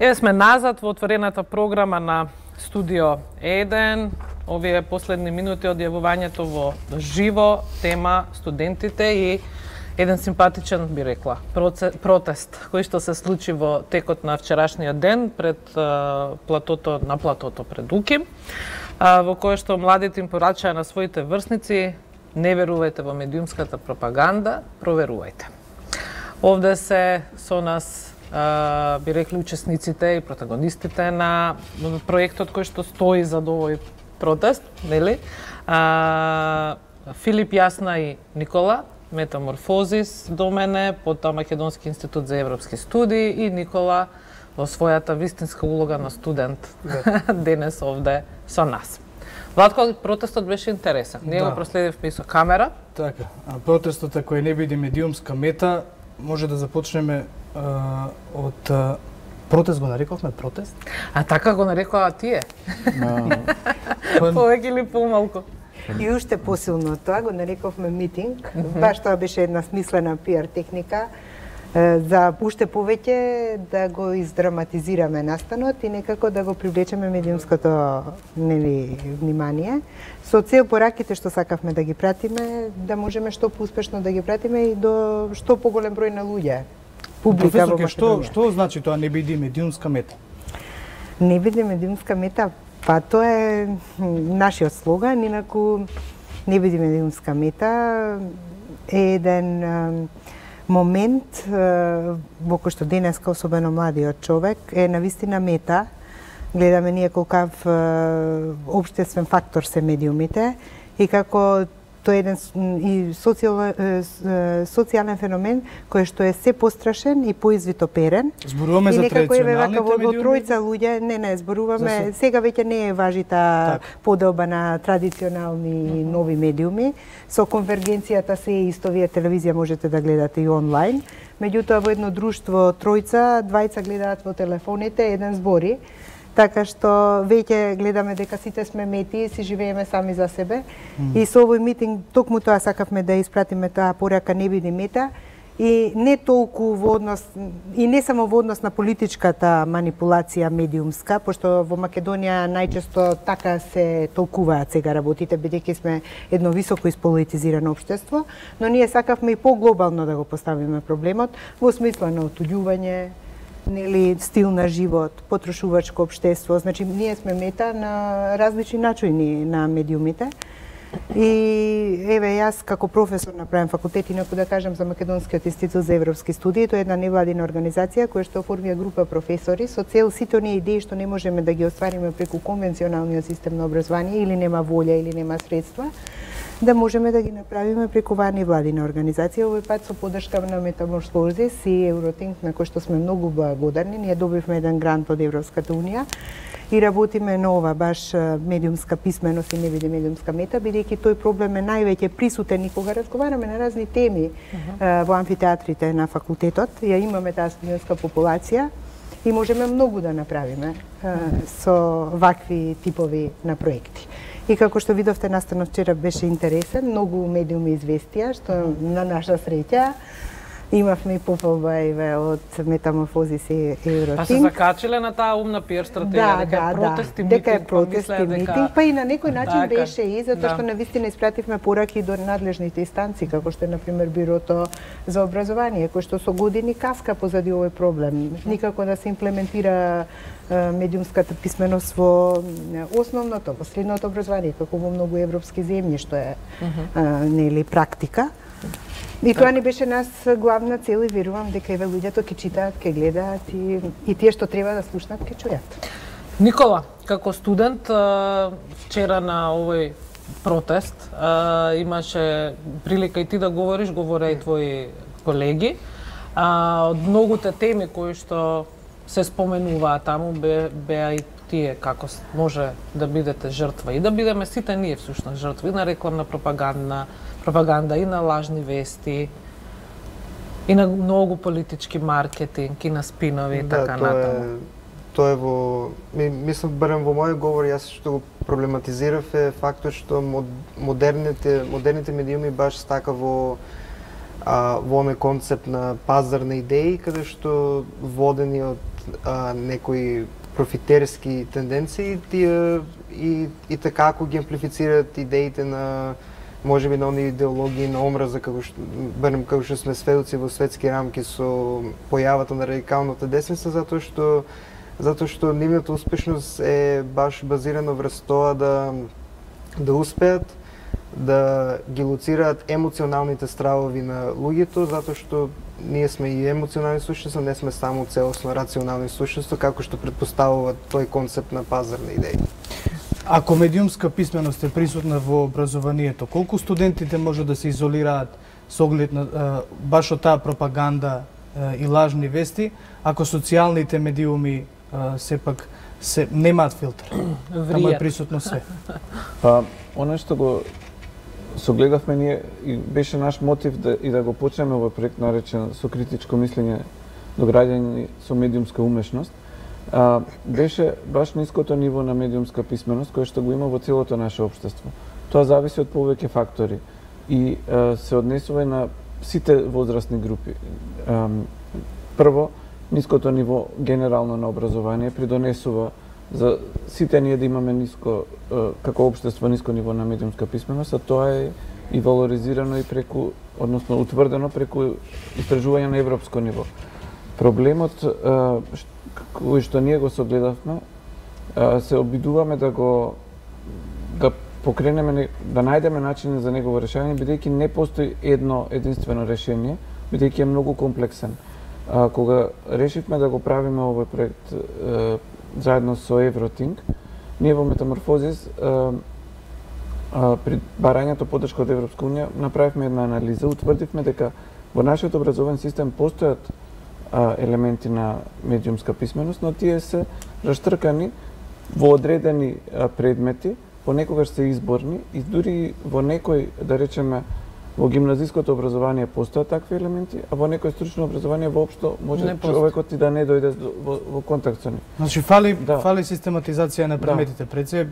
Еве сме назад во отворената програма на Студио 1. Овие последни минути од јавувањето во живо, тема студентите и еден симпатичен, би рекла, протест кој што се случи во текот на вчерашниот ден пред платото пред УКИМ, во кое што младите им порачаа на своите врсници: не верувајте во медиумската пропаганда, проверувајте. Овде се со нас, би рекли, учесниците и протагонистите на проектот кој што стои за овој протест, нели? Филип, Јасна и Никола, Метаморфозис до мене, потоа Македонски институт за европски студии и Никола во својата вистинска улога на студент денес овде со нас. Владко, протестот беше интересен. Ние го проследивме и со камера. Така, протестот кој не биде медиумска мета, може да започнеме од протест, го нарековме протест? А така го нарекоа тие? Повеќе или помалку? И уште посилно тоа го нарековме митинг. Баш тоа беше една смислена пиар техника за уште повеќе да го издраматизираме настанот и некако да го привлечеме медиумското внимание, со цел пораките што сакавме да ги пратиме, да можеме што поуспешно да ги пратиме и до што поголем број на луѓе. Публика во Македонија. Што значи тоа не биде медиумска мета? Не биде медиумска мета, па тоа е нашиот слоган, инаку не биде медиумска мета е еден момент во кој што денеска, особено младиот човек, е навистина мета. Гледаме ние колкав општествен фактор се медиумите и како тоа е еден и социјален феномен кој што е се пострашен и поизвитоперен. Зборуваме за традиционалните медиуми? Во тројца луѓе, не, зборуваме, сега веќе не е важи таа поделба на традиционални и нови медиуми. Со конвергенцијата се е исто, вие телевизија можете да гледате и онлайн. Меѓутоа во едно друштво тројца, двајца гледаат во телефоните, еден збори. Така што веќе гледаме дека сите сме мети и си живееме сами за себе. И со овој митинг токму тоа сакавме да испратиме таа порака: не биде мета. И не толку во однос, и не само во однос на политичката манипулација медиумска, пошто во Македонија најчесто така се толкуваат сега работите, бидејќи сме едно високо исполитизирано општество, но ние сакавме и поглобално да го поставиме проблемот во смисла на отуѓување, нели, стил на живот, потрошувачко општество. Значи, ние сме мета на различни начини на медиумите. И еве, јас како професор на правен факултет, инаку да кажам за Македонскиот институт за европски студии, тоа е една невладина организација која што оформија група професори со цел сите оние идеи што не можеме да ги оствариме преку конвенционалниот систем на образование, или нема волја, или нема средства, да можеме да ги направиме преку оваа невладина организација. Овој пат со поддршка на Метаморфозис и Евротинк, на кој што сме многу благодарни. Ние добивме еден грант од Европската унија и работиме на ова баш медиумска писменост и не биде медиумска мета, бидејќи тој проблем е највеќе присутен и кога разговараме на разни теми во амфитеатрите на факултетот. Ја имаме таа студентска популација и можеме многу да направиме со вакви типови на проекти. И како што видовте, настанот вчера беше интересен, многу медиуми известија, што на наша среќа имавме и пофалба од Метаморфозис и Евротинк. Па се закачиле на таа умна пиар стратегија, дека е протест и митинг. Дека е протест и митинг, па и на некој начин беше и затоа што навистина испративме пораки до надлежните инстанции, како што е, например, Бирото за образование, кој што со години каска позади овој проблем. Никако да се имплементира медиумската писменост во основното, во средното образование, како во многу европски земји, што е нели практика. И тоа ни беше нас главна цел и верувам дека еве луѓето ќе читаат, ќе гледаат и тие што треба да слушнат ќе чујат. Никола, како студент, вчера на овој протест имаше прилика и ти да говориш, говореа и твои колеги. Од многуте теми кои што се споменуваа таму беа и тие како може да бидете жртва и да бидеме сите ние всушност жртви на рекламна пропаганда и на лажни вести и на многу политички маркетинг и на спинови и така натаму. Тоа е во мислам барем во мојот говор јас што го проблематизирав е фактот што модерните медиуми баш стака во оној концепт на пазарни идеи, каде што водени од некои профитерски тенденции и така ако ги амплифицираат идеите на можеби на оние идеологии на омраза како што сме сведоци во светски рамки со појавата на радикалната десница, затоа што нивната успешност е баш базирана врз тоа да успеат да ги лоцираат емоционалните стравови на луѓето, затоа што ние сме и емоционални суштества, не сме само целосно рационални суштества, како што предпоставува тој концепт на пазарна идеја. Ако медиумска писменост е присутна во образованието, колку студентите може да се изолираат со оглед на баш од таа пропаганда и лажни вести, ако социјалните медиуми сепак немаат филтр? Таму е присутно све. Оно што го согледавме ние и беше наш мотив да го почнеме овој проект наречен со критичко мислење до граѓани со медиумска умешност, беше баш ниското ниво на медиумска писменост кој што го има во целото наше општество. Тоа зависи од повеќе фактори и се однесува и на сите возрастни групи. Прво, ниското ниво генерално на образование придонесува за сите ние да имаме ниско, како општество, ниско ниво на медиумска писменост, а тоа е и валоризирано и преку, односно утврдено преку истражување на европско ниво. Проблемот кој што ние го согледавме, се обидуваме да покренеме, да најдеме начини за негово решање, бидејќи не постои единствено решение, бидејќи е многу комплексен. Кога решивме да го правиме овој проект заедно со Евротинг, ние во Метаморфозис при барањето поддршка од Европска унија направивме една анализа, утврдивме дека во нашиот образовен систем постојат елементи на медиумска писменост, но тие се раштркани во одредени предмети, понекогаш се изборни и дури во некој, да речеме, во гимназиското образование постојат такви елементи, а во некој стручно образование воопшто може човекот и да не дојде во контакт со нив. Значи фали систематизација на предметите, пред се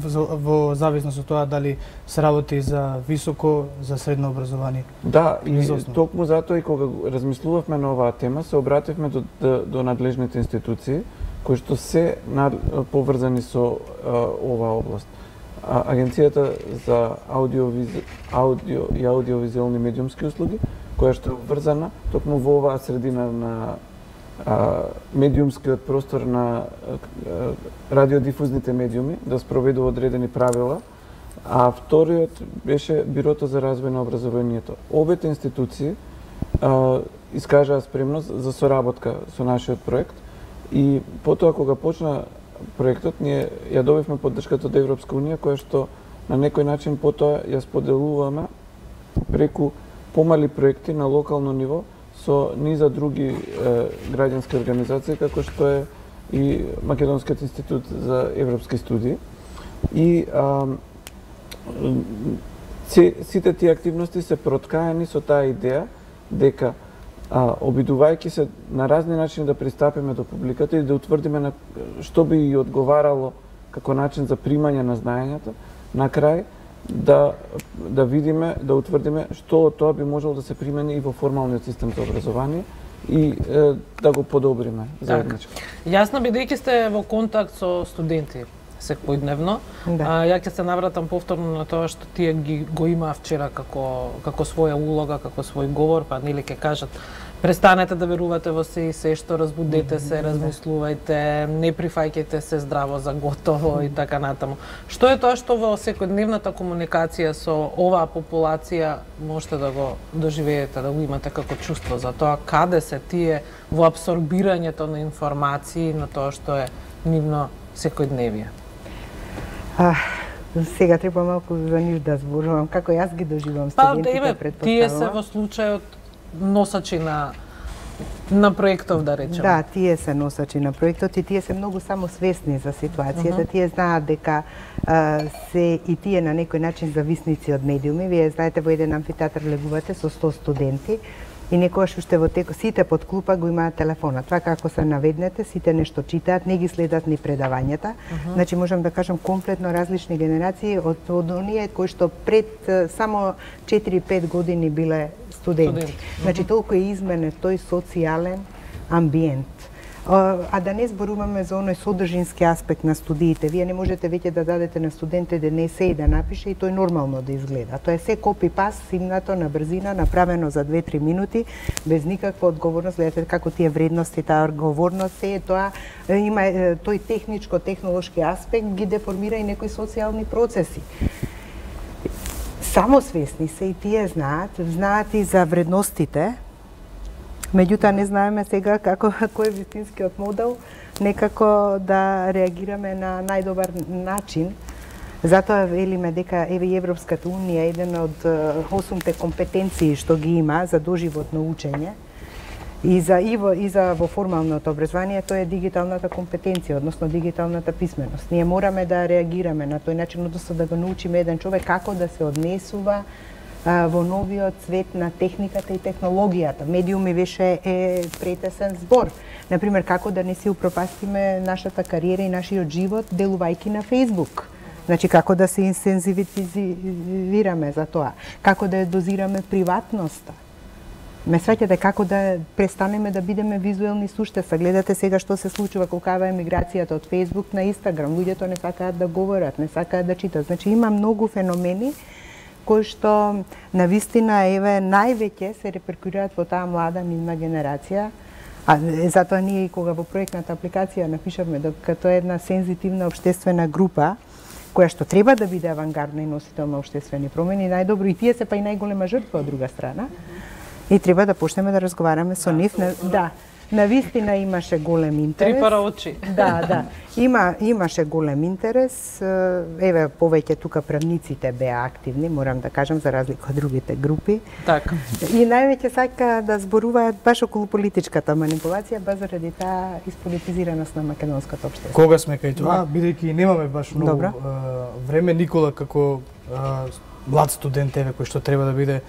во зависност од тоа дали се работи за високо, за средно образование. Да, и токму затоа и кога размислувавме на оваа тема, се обративме до надлежните институции кои што се поврзани со оваа област. Агенцијата за аудио и аудиовизуелни медиумски услуги, која што е врзана токму во оваа средина на медиумскиот простор на радиодифузните медиуми, да спроведува одредени правила, а вториот беше Бирото за развој на образованието. Обете институции искажаа спремност за соработка со нашиот проект и потоа кога почна проектот, ние ја добивме поддршката од Европска унија, која што на некој начин потоа ја споделуваме преку помали проекти на локално ниво со низа други граѓански организации, како што е и Македонскиот институт за европски студии. И сите тие активности се проткаени со таа идеја дека обидувајќи се на разни начини да пристапиме до публиката и да утврдиме на што би и одговарало како начин за примање на знаењата, на крај да видиме, да утврдиме што од тоа би можело да се примени и во формалниот систем за образование и да го подобриме заеднички. Јасно, бидејќи сте во контакт со студенти секојдневно, ја ќе се навратам повторно на тоа што тие го имаа вчера како своја улога, како свој говор, па нели ќе кажат престанете да верувате во се и се што, разбудете се, размислувајте, не прифаќајте се здраво за готово и така натаму. Што е тоа што во секојдневната комуникација со оваа популација можете да го доживеете, да го имате како чувство за тоа каде се тие во апсорбирањето на информации на тоа што е нивно секојдневие? Сега треба малку за нив да зборувам како јас ги доживам студентите, предпоставувам. Тие се во случајот носачи на проектов, да речеме. Да, тие се носачи на проектот и тие се многу самосвесни за ситуацијата. Тие знаат дека се и тие на некој начин зависници од медиуми. Вие знаете, во еден амфитеатар легувате со 100 студенти и некогаш уште во текот сите под клупа го имаат телефона. Тоа како се наведнете, сите нешто читаат, не ги следат ни предавањата. Значи можам да кажам комплетно различни генерации од оние кои што пред само 4-5 години биле студенти. Значи толку е изменет тој социјален амбиент. А да не зборуваме за оној содржински аспект на студиите. Вие не можете веќе да дадете на студентите да не се и да напише и тој нормално да изгледа. Тоа е се копи-паст, симнато на брзина, направено за 2-3 минути, без никаква одговорност. Гледате како тие вредности, таа одговорност, се тоа има тој техничко-технолошки аспект ги деформира и некои социјални процеси. Самосвесни се и тие знаат и за вредностите. Меѓутоа не знаеме сега кој е вистинскиот модел, некако да реагираме на најдобар начин. Затоа велиме дека еве Европската унија е еден од 8 компетенции што ги има за доживотно учење и за во формалното образование, тоа е дигиталната компетенција, односно дигиталната писменост. Ние мораме да реагираме на тој начин, односно да го научиме еден човек како да се однесува во новиот свет на техниката и технологијата. Медиуми више е претесен збор. Например, како да не си упропастиме нашата кариера и нашиот живот делувајќи на Facebook. Значи, како да се инсензивираме за тоа. Како да ја дозираме приватноста. Ме сваќате како да престанеме да бидеме визуелни суштества. Гледате сега што се случува колкава емиграцијата од Facebook на Instagram. Луѓето не сакаат да говорат, не сакаат да читат. Значи, има многу феномени кои што навистина еве највеќе се реперкурираат во таа млада нивна генерација. А затоа ние и кога во проектната апликација напишавме дека тоа е една сензитивна општествена група која што треба да биде авангардна и носител на општествени промени, најдобро и тие се па и најголема жртва од друга страна. И треба да почнеме да разговараме со нив. Да, навистина имаше голем интерес. Три пара очи. Да. Имаше голем интерес. Еве, повеќе тука правниците беа активни, морам да кажам, за разлика од другите групи. Така. И највеќе сака да зборуваат баш околу политичката манипулација, баш заради таа исполитизираност на македонското општество. Кога сме кај тоа, бидејќи немаме баш многу време, Никола како млад студент еве кој што треба да биде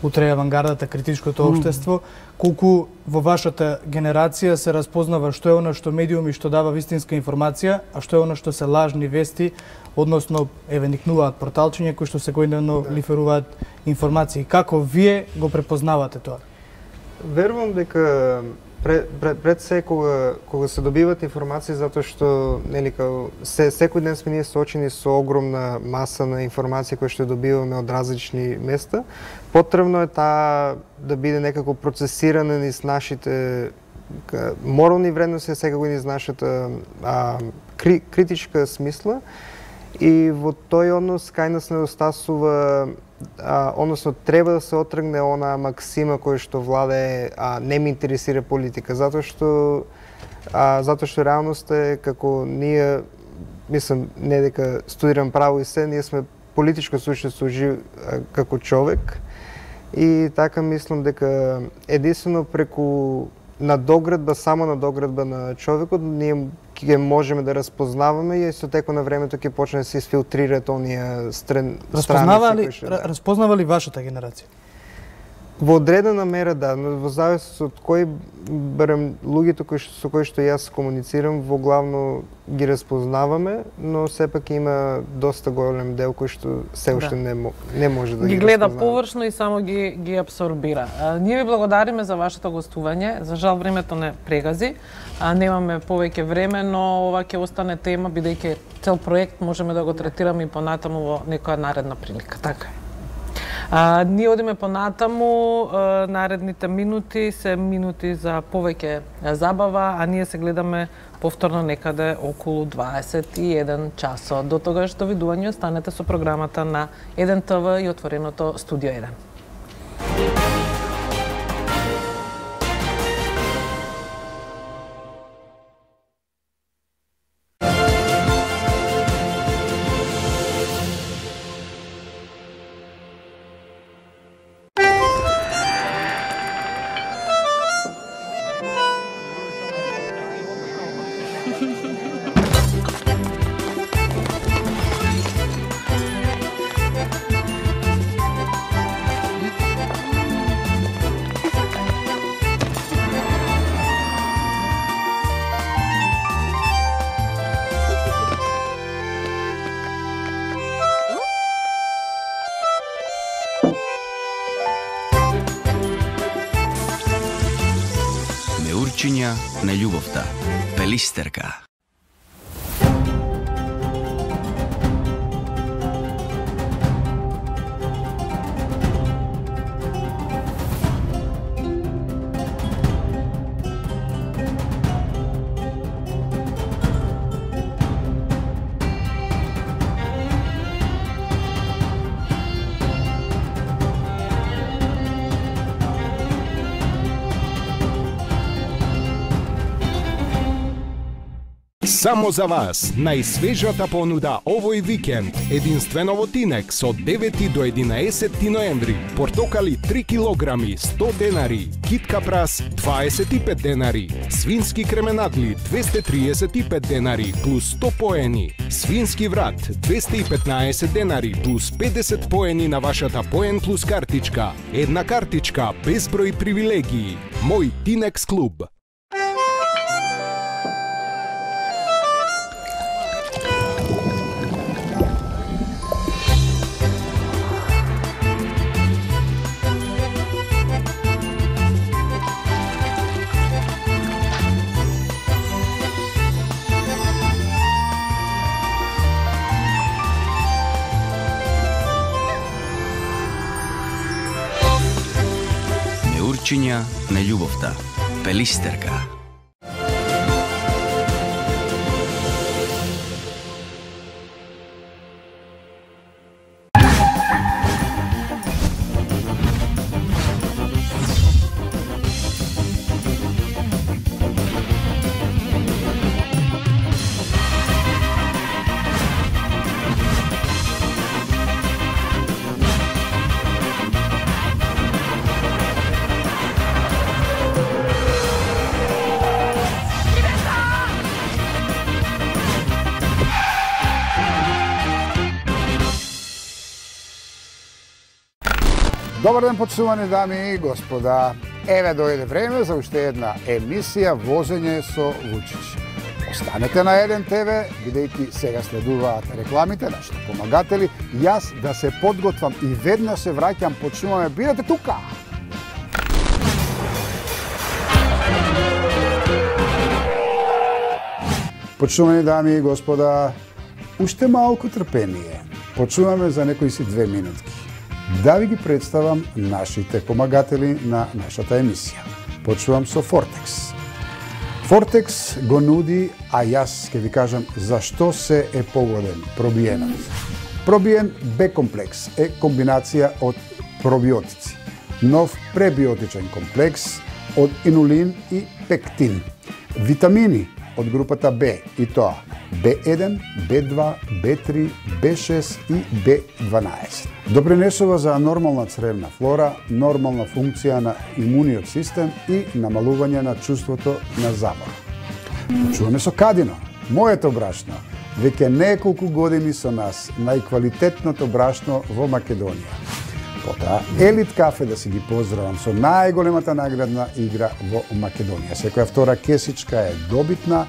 утре авангардата, критичкото општество, колку во вашата генерација се разпознава што е она што медиуми што дава вистинска информација, а што е она што се лажни вести, односно еве никнуваат порталчиња кои што секојдневно лиферуваат информации. Како вие го препознавате тоа? Верувам дека пред се кога се добиват информации, затоа што нели секој ден сме ние соочени со огромна маса на информација која што добиваме од различни места, потребно е таа да биде некако процесирана низ нашите морални вредности, секако низ нашата критичка смисла. И во тој однос кај нас недостасува, односно треба да се отргне она максима која што владее, не ме интересира политика, затоа што реалноста е како ние, мислам, не дека студирам право и се, ние сме политичко суштество како човек и така мислам дека единствено преку надоградба, само надоградба на човекот, ние ќе можеме да разпознаваме и со текот на времето ќе почне да се изфилтрираат оние страници. Разпознава ли вашата генерација? Во одредена мера да, но во зависност од кој барем луѓето со кои што јас комуницирам, во главно ги разпознаваме, но сепак има доста голем дел кој што се уште не може да ги гледа разпознава. површно и само ги абсорбира. Ние ви благодариме за вашето гостување. За жал времето не прегази. Немаме повеќе време, но ова ќе остане тема бидејќи цел проект можеме да го третираме и понатаму во некоја наредна прилика. Така е. Ние одиме понатаму, наредните минути се минути за повеќе забава, а ние се гледаме повторно некаде околу 21 часот. До тогаш довидување, останете со програмата на 1 ТВ и отвореното Студио 1. Неурчиња на љубовта. Пелистерка. Само за вас, најсвежата понуда овој викенд, единствено во Тинекс од 9 до 11 ноември. Портокали 3 килограми, 100 денари, китка прас 25 денари, свински кременадли 235 денари плюс 100 поени, свински врат 215 денари плюс 50 поени на вашата поен плюс картичка. Една картичка, безброј привилегии. Мој Тинекс клуб. Неурчиња на љубовта. Пелистерка. Добар ден, почитувани дами и господа. Еве дојде време за уште една емисија Возење со Вучич. Останете на Еден ТВ, бидејќи сега следуваат рекламите, нашите помагатели. Јас да се подготвам и веднаш се враќам, почнуваме. Бидете тука! Почнувани дами и господа, уште малку трпение. Почнуваме за некои си 2 минутки. Да ви ги представам нашите помагатели на нашата емисија. Почувам со Фортекс. Фортекс го нуди, а јас ќе ви кажам зашто се е погоден пробиенот. Пробиен Б комплекс е комбинација од пробиотици. Нов пребиотичен комплекс од инулин и пектин. Витамини од групата Б и тоа B1, B2, B3, B6 и B12. Допринесува за нормална цревна флора, нормална функција на имуниот систем и намалување на чувството на замор. Почуваме со Кадино, моето брашно. Веќе неколку години со нас, најквалитетното брашно во Македонија. Потоа, Елит кафе да си ги поздравам со најголемата наградна игра во Македонија. Секоја втора кесичка е добитна,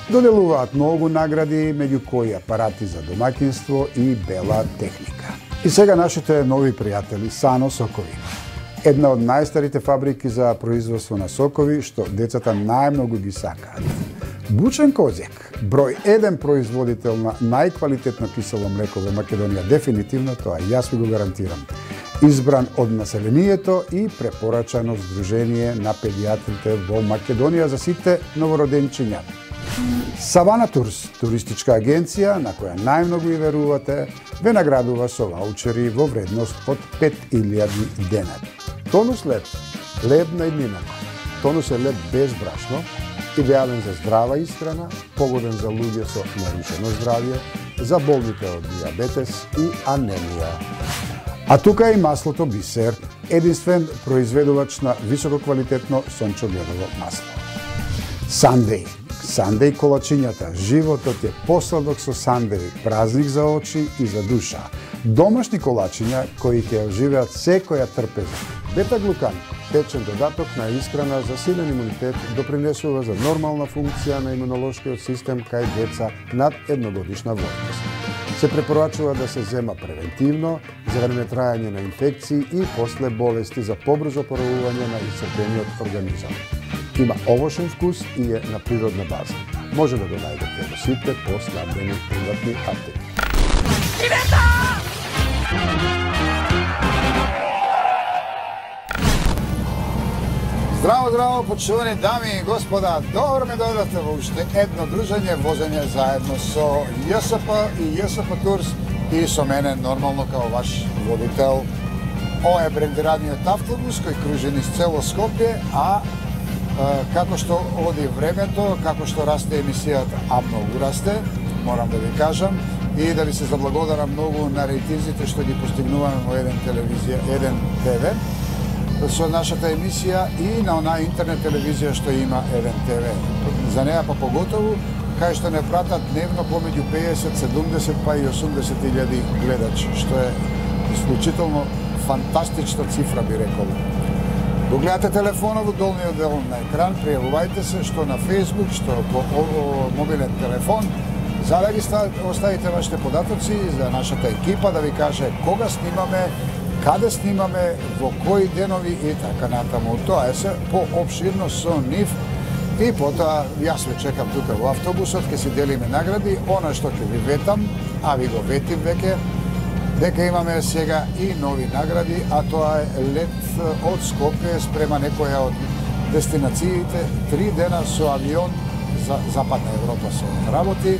доделуваат многу награди, меѓу кои апарати за домаќинство и бела техника. И сега нашите нови пријатели Сано сокови. Една од најстарите фабрики за производство на сокови, што децата најмногу ги сакаат. Бучен Козјак, број 1 производител на најквалитетно кисело млеко во Македонија, дефинитивно тоа јас ви го гарантирам. Избран од населението и препорачано Сдружение на педиатрите во Македонија за сите новороденчиња. Савана Турс, туристичка агенција на која најмногу и верувате, ве наградува со ваучери во вредност од 5000 денари. Тонус лед, лед на иднината. Тонус е лед без брашно, идеален за здрава исхрана, погоден за луѓе со нарушено здравје, за болните од диабетес и анемија. А тука е и маслото Бисер, единствен произведувач на висококвалитетно сончогледово масло. Сандеј. Сандеј колачињата. Животот е посладок со сандеј, празник за очи и за душа. Домашни колачиња кои ќе оживеат секоја трпеза. Бета-глукан, течен додаток на исхрана за силен имунитет, допринесува за нормална функција на имунолошкиот систем кај деца над едногодишна возраст. Се препорачува да се зема превентивно за време трајање на инфекции и после болести за побрзо oporavување на исцрпениот организам. Има овошен вкус и е на природна база. Може да го најдете во сите послабени приватни аптеки. Здраво, здраво, почувани дами и господа. Добро ми дојдовте во уште едно дружење, возење заедно со ЈСП и ЈСП Турс и со мене нормално као ваш водител. Ова е брендираниот автобус кој кружи низ цело Скопје, а како што оди времето, како што расте емисијата, а многу расте, морам да ви кажам, и да ви се заблагодарам многу на рейтинзите што ги постигнуваме во еден ТВ, со нашата емисија и на онаа интернет телевизија што има Еден ТВ. За неа па поготово, кај што не пратат дневно помеѓу 50, 70 па и 80.000 гледачи, што е исклучително фантастична цифра, би рекол. Го гледате телефонот во долниот дел на екран, пријавувајте се што на Facebook, што по мобилен телефон, за да ги оставите вашите податоци за нашата екипа, да ви каже кога снимаме, каде снимаме, во кои денови и така натаму. Тоа е се пообширно со нив и потоа јас ве чекам тука во автобусот, ќе си делиме награди, она што ќе ви ветам, а ви го ветим веќе, дека имаме сега и нови награди, а тоа е лет од Скопје спрема некоја од дестинациите, 3 дена со авион за Западна Европа се работи.